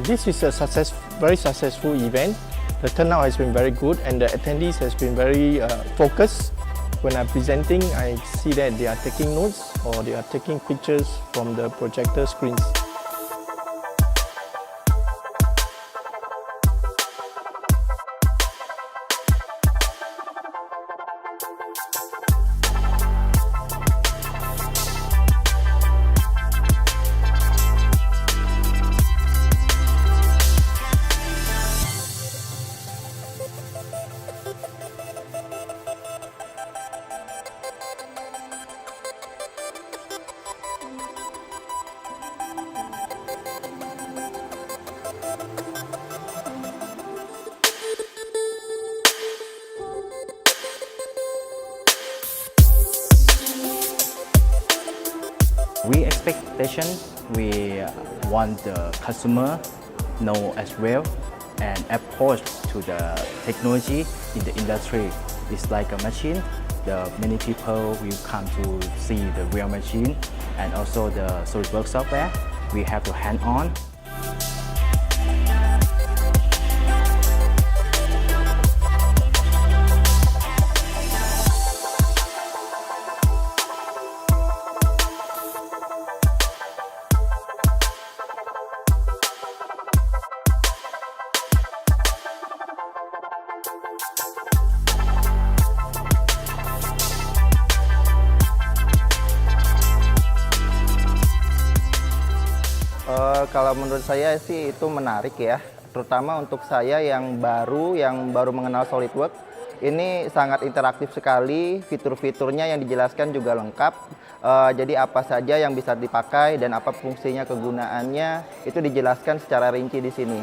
This is a very successful event. The turnout has been very good and the attendees has been very focused. When I'm presenting, I see that they are taking notes or they are taking pictures from the projector screens. We want the customer know as well and approach to the technology in the industry. It's like a machine. Many people will come to see the real machine and also the SOLIDWORKS software. We have to hand-on. Kalau menurut saya sih itu menarik ya, terutama untuk saya yang baru mengenal SolidWorks. Ini sangat interaktif sekali, fitur-fiturnya yang dijelaskan juga lengkap. Jadi apa saja yang bisa dipakai dan apa fungsinya, kegunaannya itu dijelaskan secara rinci di sini.